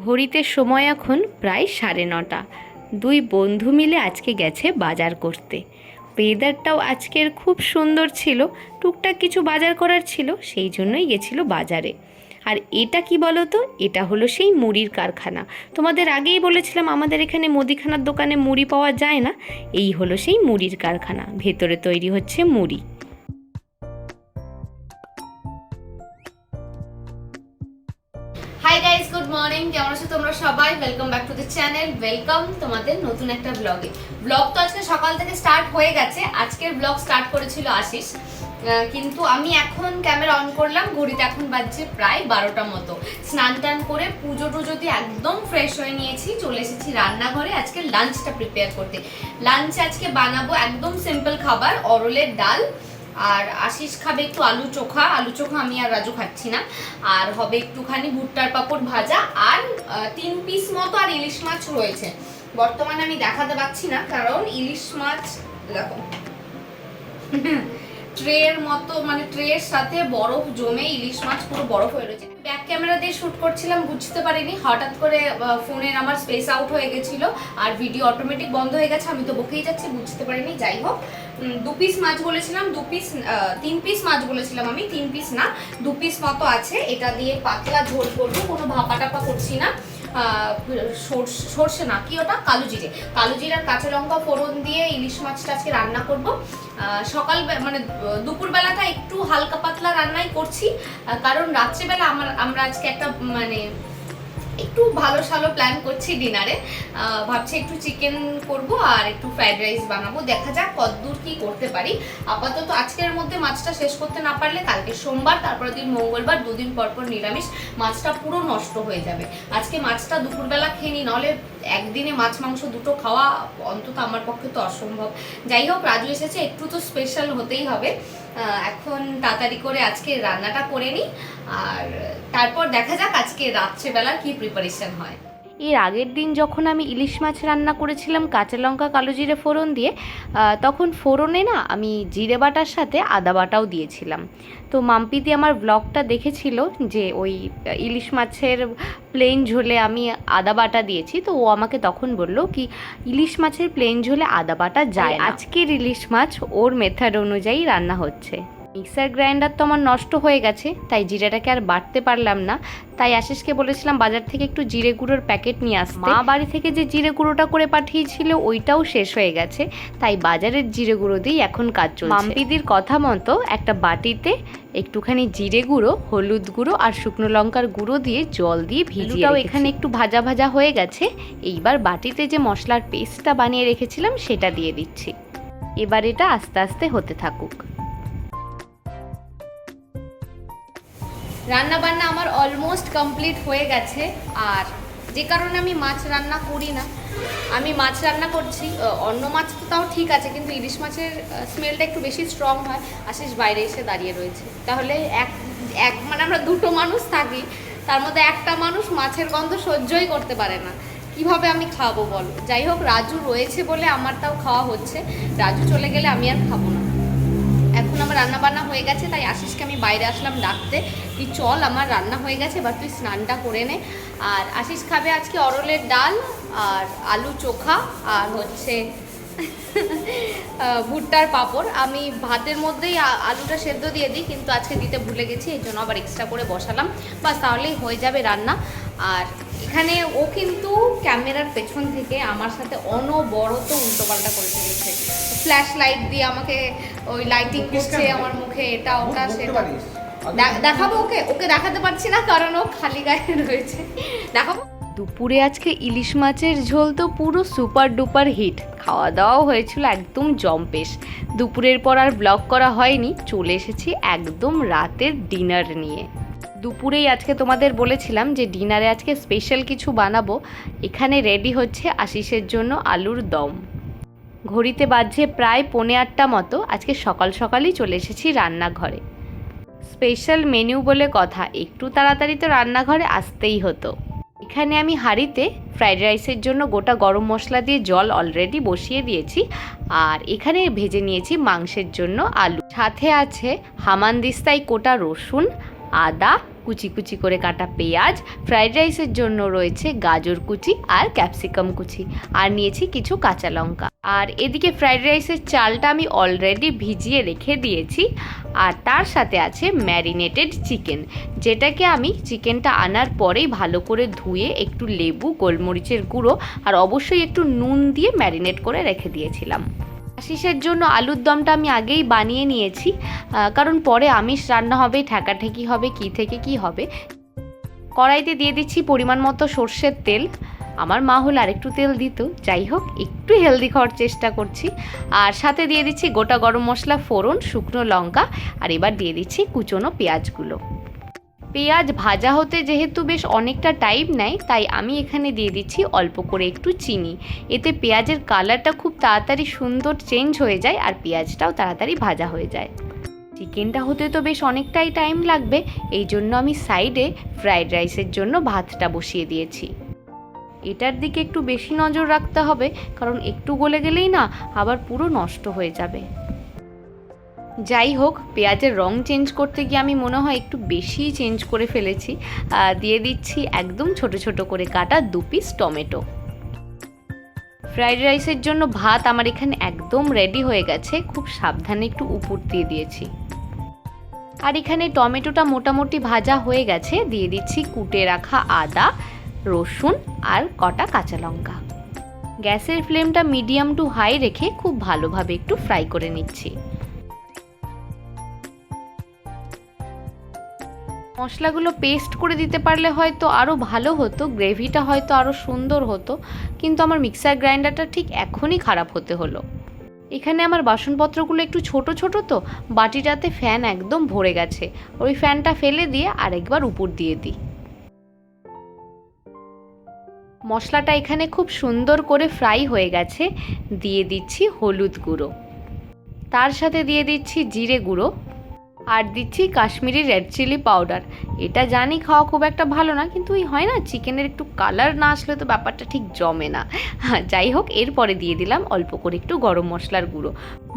ঘড়িতে সময় এখন প্রায় 9:30। দুই বন্ধু মিলে আজকে গেছে বাজার করতে। ওয়েদারটাও আজকের খুব সুন্দর ছিল, টুকটাক কিছু বাজার করার ছিল, সেই জন্যই গেছিল বাজারে। আর এটা কি বলো তো, এটা হলো সেই মুড়ির কারখানা। তোমাদের আগেই বলেছিলাম আমাদের এখানে মুদিখানার দোকানে মুড়ি পাওয়া যায় না। এই হলো সেই মুড়ির কারখানা, ভেতরে তৈরি হচ্ছে মুড়ি। Hi guys, good morning. কেমন আছো তোমরা সবাই? Welcome back to the channel. Welcome তোমাদের নতুন একটা ব্লগে। ব্লগ তো আজকে সকাল থেকে স্টার্ট হয়ে গেছে। আজকের ব্লগ স্টার্ট করেছিল আশিস, কিন্তু আমি এখন ক্যামেরা অন করলাম। ঘড়িতে এখন বাজছে প্রায় 12টা মতো। স্নান টান করে পুজো টুজো দিয়ে একদম ফ্রেশ হয়ে নিয়েছি, চলে এসেছি রান্নাঘরে আজকে লাঞ্চটা প্রিপেয়ার করতে। লাঞ্চে আজকে বানাবো একদম সিম্পল খাবার, অরলের ডাল। আর আশিস খাবে একটু আলু চোখা। আলু চোখা আমি আর রাজু খাচ্ছি না। আর হবে একটুখানি ভুট্টার পাঁপড় ভাজা, আর 3 পিস মতো আর ইলিশ মাছ রয়েছে। বর্তমানে আমি দেখাতে পাচ্ছি না, কারণ ইলিশ মাছ দেখো ট্রের মতো, মানে ট্রের সাথে বরফ জমে ইলিশ মাছ পুরো বরফ হয়ে রয়েছে। ব্যাক ক্যামেরা দিয়ে শ্যুট করছিলাম, বুঝতে পারিনি, হঠাৎ করে ফোনের আমার স্পেস আউট হয়ে গেছিল আর ভিডিও অটোমেটিক বন্ধ হয়ে গেছে। আমি তো বকেই যাচ্ছি, বুঝতে পারিনি। যাই হোক, 2 পিস মাছ বলেছিলাম, 3 পিস মাছ বলেছিলাম আমি, 3 পিস না 2 পিস মতো আছে। এটা দিয়ে পাতলা ঝোল করবো, কোনো ভাপা টাপা করছি না। সর্ষে না, কি ওটা, কালো জিরে আর কাঁচা লঙ্কা ফোড়ন দিয়ে ইলিশ মাছটা আজকে রান্না করব। সকাল মানে দুপুরবেলাটা একটু হালকা পাতলা রান্নাই করছি, কারণ রাত্রেবেলা আমরা আজকে একটা মানে একটু ভালো সালো প্ল্যান করছি ডিনারে। ভাবছি একটু চিকেন করব আর একটু ফ্রাইড রাইস বানাবো। দেখা যাক কতদূর কি করতে পারি। আপাতত আজকের মধ্যে মাছটা শেষ করতে না পারলে কালকে সোমবার, তারপর দিন মঙ্গলবার, 2 দিন পর পর নিরামিষ। মাছটা পুরো নষ্ট হয়ে যাবে। আজকে মাছটা দুপুরবেলা খেয়ে নিই, নাহলে একদিনে মাছ মাংস দুটো খাওয়া অন্তত আমার পক্ষে তো অসম্ভব। যাই হোক, রাজু এসেছে, একটু তো স্পেশাল হতেই হবে। এখন তাড়াতাড়ি করে আজকে রান্নাটা করে নিই, আর তারপর দেখা যাক আজকে রাত্রেবেলা কি প্রিপারেশন হয়। এর আগের দিন যখন আমি ইলিশ মাছ রান্না করেছিলাম কাঁচা লঙ্কা কালো জিরে ফোড়ন দিয়ে, তখন ফোড়নে না আমি জিরে বাটার সাথে আদা বাটাও দিয়েছিলাম। তো মাম্পিদি আমার ব্লগটা দেখেছিল যে ওই ইলিশ মাছের প্লেন ঝোলে আমি আদা বাটা দিয়েছি, তো ও আমাকে তখন বলল কি ইলিশ মাছের প্লেন ঝোলে আদা বাটা যায়। আজকের ইলিশ মাছ ওর মেথড অনুযায়ী রান্না হচ্ছে। মিক্সার গ্রাইন্ডার তো আমার নষ্ট হয়ে গেছে, তাই জিরেটাকে আর বাটতে পারলাম না। তাই আশিসকে বলেছিলাম বাজার থেকে একটু জিরে গুঁড়োর প্যাকেট নিয়ে আসতে। মা বাড়ি থেকে যে জিরে গুঁড়োটা করে পাঠিয়েছিল ওইটাও শেষ হয়ে গেছে, তাই বাজারের জিরে গুঁড়ো দিয়েই এখন কাজ চলছে। মাম্পিদির কথা মতো একটা বাটিতে একটুখানি জিরে গুঁড়ো, হলুদ গুঁড়ো আর শুকনো লঙ্কার গুঁড়ো দিয়ে জল দিয়ে ভিজিয়ে, এখানে একটু ভাজা ভাজা হয়ে গেছে। এইবার বাটিতে যে মশলার পেস্টটা বানিয়ে রেখেছিলাম সেটা দিয়ে দিচ্ছি। এবার এটা আস্তে আস্তে হতে থাকুক। রান্না বান্না আমার অলমোস্ট কমপ্লিট হয়ে গেছে। আর যে কারণে আমি মাছ রান্না করি না, আমি মাছ রান্না করছি। অন্য মাছ তো তাও ঠিক আছে, কিন্তু ইলিশ মাছের স্মেলটা একটু বেশি স্ট্রং হয়। আশিস বাইরে এসে দাঁড়িয়ে রয়েছে, তাহলে এক মানে আমরা 2টো মানুষ থাকি, তার মধ্যে একটা মানুষ মাছের গন্ধ সহ্যই করতে পারে না। কিভাবে আমি খাবো বলো? যাই হোক, রাজু রয়েছে বলে আমারটাও খাওয়া হচ্ছে। রাজু চলে গেলে আমি আর খাবো না। এখন আমার রান্না বান্না হয়ে গেছে, তাই আশিসকে আমি বাইরে আসলাম ডাকতে, কি চল আমার রান্না হয়ে গেছে, এবার তুই স্নানটা করে নে। আর আশিস খাবে আজকে অরলের ডাল আর আলু চোখা আর হচ্ছে ভুট্টার পাঁপড়। আমি ভাতের মধ্যেই আলুটা সেদ্ধ দিয়ে দিই, কিন্তু আজকে দিতে ভুলে গেছি, এই জন্য আবার এক্সট্রা করে বসালাম। বাস, তাহলেই হয়ে যাবে রান্না। আর এখানে ও কিন্তু ক্যামেরার পেছন থেকে আমার সাথে অনবরত উল্টোপাল্টা করে চলেছে। ফ্ল্যাশ লাইট দিয়ে আমাকে ওই লাইটিং করছে আমার মুখে, এটা ওটা সেটা। দেখাবো ওকে দেখাতে পারছি না, কারণ ও খালি গায়ে রয়েছে। দেখাবো। দুপুরে আজকে ইলিশ মাছের ঝোল তো পুরো সুপার ডুপার হিট। খাওয়া দাওয়াও হয়েছিল একদম জম্পেশ। দুপুরের পর আর ব্লগ করা হয়নি, চলে এসেছি একদম রাতের ডিনার নিয়ে। দুপুরেই আজকে তোমাদের বলেছিলাম যে ডিনারে আজকে স্পেশাল কিছু বানাবো। এখানে রেডি হচ্ছে আশিসের জন্য আলুর দম। ঘড়িতে বাজছে প্রায় 7:45 মতো। আজকে সকাল সকালই চলে এসেছি রান্নাঘরে। স্পেশাল মেনু বলে কথা, একটু তাড়াতাড়ি তো রান্নাঘরে আসতেই হতো। এখানে আমি হাঁড়িতে ফ্রাইড রাইসের জন্য গোটা গরম মশলা দিয়ে জল অলরেডি বসিয়ে দিয়েছি। আর এখানে ভেজে নিয়েছি মাংসের জন্য আলু, সাথে আছে হামানদিস্তায় কোটা রসুন আদা, কুচি কুচি করে কাটা পেঁয়াজ, ফ্রাইড রাইসের জন্য রয়েছে গাজর কুচি আর ক্যাপসিকাম কুচি, আর নিয়েছি কিছু কাঁচা লঙ্কা। আর এদিকে ফ্রাইড রাইসের চালটা আমি অলরেডি ভিজিয়ে রেখে দিয়েছি, আর তার সাথে আছে ম্যারিনেটেড চিকেন, যেটাকে আমি চিকেনটা আনার পরেই ভালো করে ধুয়ে একটু লেবু, গোলমরিচের গুঁড়ো আর অবশ্যই একটু নুন দিয়ে ম্যারিনেট করে রেখে দিয়েছিলাম। আশিসের জন্য আলুর দমটা আমি আগেই বানিয়ে নিয়েছি, কারণ পরে আমিষ রান্না হবে, ঠেকাঠেকি হবে, কি থেকে কি হবে। কড়াইতে দিয়ে দিচ্ছি পরিমাণ মতো সর্ষের তেল। আমার মা হলে আরেকটু তেল দিত, যাই হোক একটু হেলদি খাওয়ার চেষ্টা করছি। আর সাথে দিয়ে দিচ্ছি গোটা গরম মশলা, ফোড়ন, শুকনো লঙ্কা, আর এবার দিয়ে দিচ্ছি কুচনো পেঁয়াজগুলো। পেঁয়াজ ভাজা হতে যেহেতু বেশ অনেকটা টাইম নেয়, তাই আমি এখানে দিয়ে দিচ্ছি অল্প করে একটু চিনি। এতে পেঁয়াজের কালারটা খুব তাড়াতাড়ি সুন্দর চেঞ্জ হয়ে যায়, আর পেঁয়াজটাও তাড়াতাড়ি ভাজা হয়ে যায়। চিকেনটা হতে তো বেশ অনেকটাই টাইম লাগবে, এই জন্য আমি সাইডে ফ্রাইড রাইসের জন্য ভাতটা বসিয়ে দিয়েছি। এটার দিকে একটু বেশি নজর রাখতে হবে, কারণ একটু গলে গেলেই না আবার পুরো নষ্ট হয়ে যাবে। যাই হোক, পেঁয়াজের রং চেঞ্জ করতে গিয়ে আমি মনে হয় একটু বেশিই চেঞ্জ করে ফেলেছি। দিয়ে দিচ্ছি একদম ছোট ছোট করে কাটা 2 পিস টমেটো। ফ্রাইড রাইসের জন্য ভাত আমার এখানে একদম রেডি হয়ে গেছে, খুব সাবধানে একটু উপর দিয়ে দিয়েছি। আর এখানে টমেটোটা মোটামুটি ভাজা হয়ে গেছে, দিয়ে দিচ্ছি কুটে রাখা আদা, রসুন আর কটা কাঁচা লঙ্কা। গ্যাসের ফ্লেমটা মিডিয়াম টু হাই রেখে খুব ভালোভাবে একটু ফ্রাই করে নিচ্ছি। মশলাগুলো পেস্ট করে দিতে পারলে হয়তো আরও ভালো হতো, গ্রেভিটা হয়তো আরও সুন্দর হতো, কিন্তু আমার মিক্সার গ্রাইন্ডারটা ঠিক এখনই খারাপ হতে হলো। এখানে আমার বাসনপত্রগুলো একটু ছোট ছোট, তো বাটিটাতে ফ্যান একদম ভরে গেছে, ওই ফ্যানটা ফেলে দিয়ে আরেকবার উপর দিয়ে দিই। মশলাটা এখানে খুব সুন্দর করে ফ্রাই হয়ে গেছে, দিয়ে দিচ্ছি হলুদ গুঁড়ো, তার সাথে দিয়ে দিচ্ছি জিরে গুঁড়ো, আর দিচ্ছি কাশ্মীরি রেড চিলি পাউডার। এটা জানি খাওয়া খুব একটা ভালো না, কিন্তু ওই হয় না চিকেনের একটু কালার না আসলে তো ব্যাপারটা ঠিক জমে না। যাই হোক, এরপরে দিয়ে দিলাম অল্প করে একটু গরম মশলার গুঁড়ো।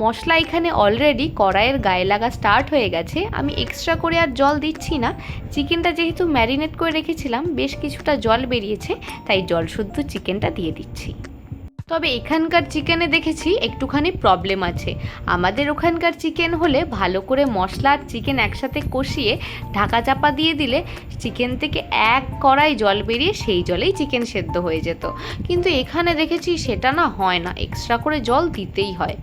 মশলা এখানে অলরেডি কড়াইয়ের গায়ে লাগা স্টার্ট হয়ে গেছে, আমি এক্সট্রা করে আর জল দিচ্ছি না। চিকেনটা যেহেতু ম্যারিনেট করে রেখেছিলাম, বেশ কিছুটা জল বেরিয়েছে, তাই জল শুদ্ধ চিকেনটা দিয়ে দিচ্ছি। তবে এখানকার চিকেনে দেখেছি একটুখানি প্রবলেম আছে। আমাদের ওখানকার চিকেন হলে ভালো করে মশলা আর চিকেন একসাথে কষিয়ে ঢাকা চাপা দিয়ে দিলে চিকেন থেকে এক কড়াই জল বেরিয়ে সেই জলেই চিকেন সেদ্ধ হয়ে যেত, কিন্তু এখানে দেখেছি সেটা না হয় না, এক্সট্রা করে জল দিতেই হয়।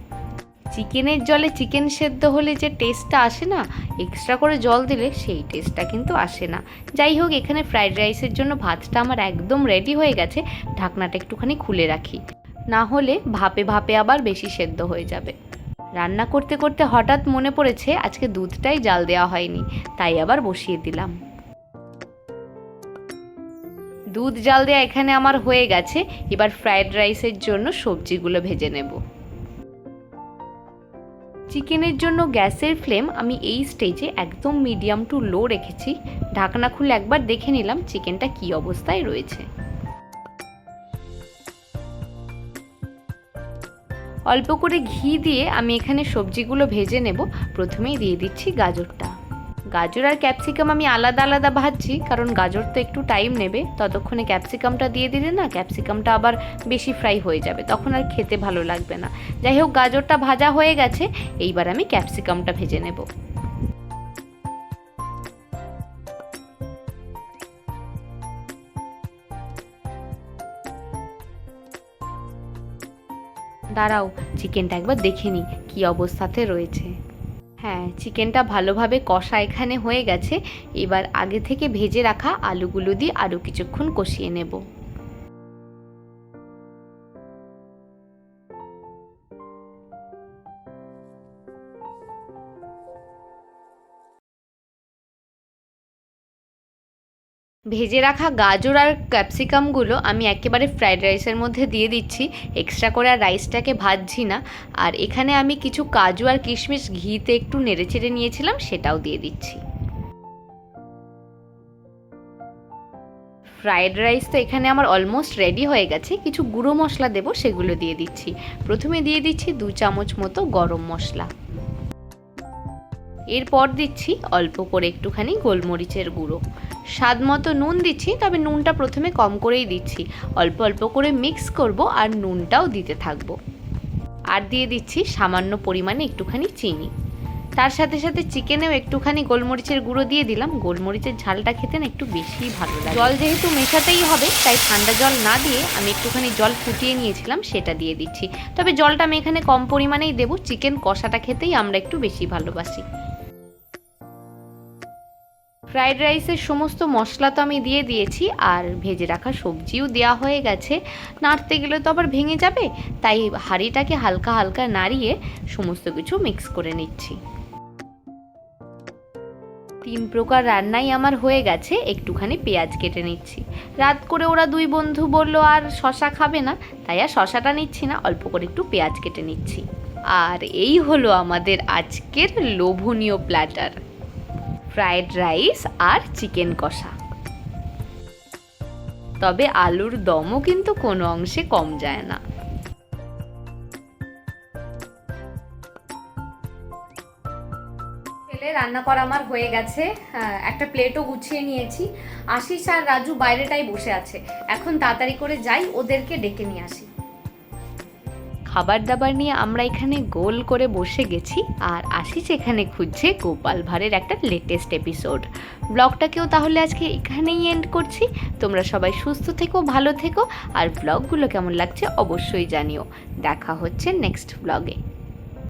চিকেনের জলে চিকেন সেদ্ধ হলে যে টেস্টটা আসে না, এক্সট্রা করে জল দিলে সেই টেস্টটা কিন্তু আসে না। যাই হোক, এখানে ফ্রাইড রাইসের জন্য ভাতটা আমার একদম রেডি হয়ে গেছে, ঢাকনাটা একটুখানি খুলে রাখি, না হলে ভাপে ভাপে আবার বেশি সেদ্ধ হয়ে যাবে। রান্না করতে করতে হঠাৎ মনে পড়েছে আজকে দুধটাই জাল দেওয়া হয়নি, তাই আবার বসিয়ে দিলাম। দুধ জাল দেওয়া এখানে আমার হয়ে গেছে, এবার ফ্রাইড রাইসের জন্য সবজিগুলো ভেজে নেব। চিকেনের জন্য গ্যাসের ফ্লেম আমি এই স্টেজে একদম মিডিয়াম টু লো রেখেছি। ঢাকনা খুলে একবার দেখে নিলাম চিকেনটা কী অবস্থায় রয়েছে। অল্প করে ঘি দিয়ে আমি এখানে সবজিগুলো ভেজে নেব। প্রথমেই দিয়ে দিচ্ছি গাজরটা। গাজর আর ক্যাপসিকাম আমি আলাদা আলাদা ভাজছি, কারণ গাজর তো একটু টাইম নেবে, ততক্ষণে ক্যাপসিকামটা দিয়ে দিলে না ক্যাপসিকামটা আবার বেশি ফ্রাই হয়ে যাবে, তখন আর খেতে ভালো লাগবে না। যাই হোক, গাজরটা ভাজা হয়ে গেছে, এইবার আমি ক্যাপসিকামটা ভেজে নেব। দাঁড়াও, চিকেনটা একবার দেখে নিই কী অবস্থাতে রয়েছে। হ্যাঁ, চিকেনটা ভালোভাবে কষা এখানে হয়ে গেছে। এবার আগে থেকে ভেজে রাখা আলুগুলো দিয়ে আরও কিছুক্ষণ কষিয়ে নেব। ভেজে রাখা গাজর আর ক্যাপসিকামগুলো আমি একেবারে ফ্রাইড রাইসের মধ্যে দিয়ে দিচ্ছি, এক্সট্রা করে আর রাইসটাকে ভাজছি না। আর এখানে আমি কিছু কাজু আর কিশমিশ ঘিতে একটু নেড়েচেড়ে নিয়েছিলাম, সেটাও দিয়ে দিচ্ছি। ফ্রাইড রাইস তো এখানে আমার অলমোস্ট রেডি হয়ে গেছে। কিছু গুঁড়ো মশলা দেবো, সেগুলো দিয়ে দিচ্ছি। প্রথমে দিয়ে দিচ্ছি 2 চামচ মতো গরম মশলা, এরপর দিচ্ছি অল্প করে একটুখানি গোলমরিচের গুঁড়ো, স্বাদ মতো নুন দিচ্ছি, তবে নুনটা প্রথমে কম করেই দিচ্ছি। অল্প অল্প করে মিক্স করব আর নুনটাও দিতে থাকবো। আর দিয়ে দিচ্ছি সামান্য পরিমাণে একটুখানি চিনি। তার সাথে সাথে চিকেনেও একটুখানি গোলমরিচের গুঁড়ো দিয়ে দিলাম। গোলমরিচের ঝালটা খেতে না একটু বেশিই ভালো লাগে। জল যেহেতু মেশাতেই হবে, তাই ঠান্ডা জল না দিয়ে আমি একটুখানি জল ফুটিয়ে নিয়েছিলাম, সেটা দিয়ে দিচ্ছি। তবে জলটা আমি এখানে কম পরিমাণেই দেবো, চিকেন কষাটা খেতেই আমরা একটু বেশি ভালোবাসি। ফ্রাইড রাইসের সমস্ত মশলা তো আমি দিয়ে দিয়েছি, আর ভেজে রাখা সবজিও দেওয়া হয়ে গেছে। নাড়তে গেলে তো আবার ভেঙে যাবে, তাই হাঁড়িটাকে হালকা হালকা নাড়িয়ে সমস্ত কিছু মিক্স করে নিচ্ছি। 3 প্রকার রান্নাই আমার হয়ে গেছে। একটুখানি পেঁয়াজ কেটে নিচ্ছি। রাত করে ওরা 2 বন্ধু বলল আর শশা খাবে না, তাই আর শশাটা নিচ্ছি না, অল্প করে একটু পেঁয়াজ কেটে নিচ্ছি। আর এই হলো আমাদের আজকের লোভনীয় প্ল্যাটার, ফ্রাইড রাইস আর চিকেন কষা। তবে আলুর দমও কিন্তু কোনো অংশে কম যায় না। রান্না করা আমার হয়ে গেছে, একটা প্লেটও গুছিয়ে নিয়েছি। আশিস আর রাজু বাইরেটাই বসে আছে, এখন তাড়াতাড়ি করে যাই, ওদেরকে ডেকে নিয়ে আসি। খাবার দাবার নিয়ে আমরা এখানে গোল করে বসে গেছি, আর আশিস এখানে খুঁজছে গোপাল ভাঁড়ের একটা লেটেস্ট এপিসোড। ব্লগটাকেও তাহলে আজকে এখানেই এন্ড করছি। তোমরা সবাই সুস্থ থেকো, ভালো থেকো, আর ব্লগগুলো কেমন লাগছে অবশ্যই জানিও। দেখা হচ্ছে নেক্সট ব্লগে।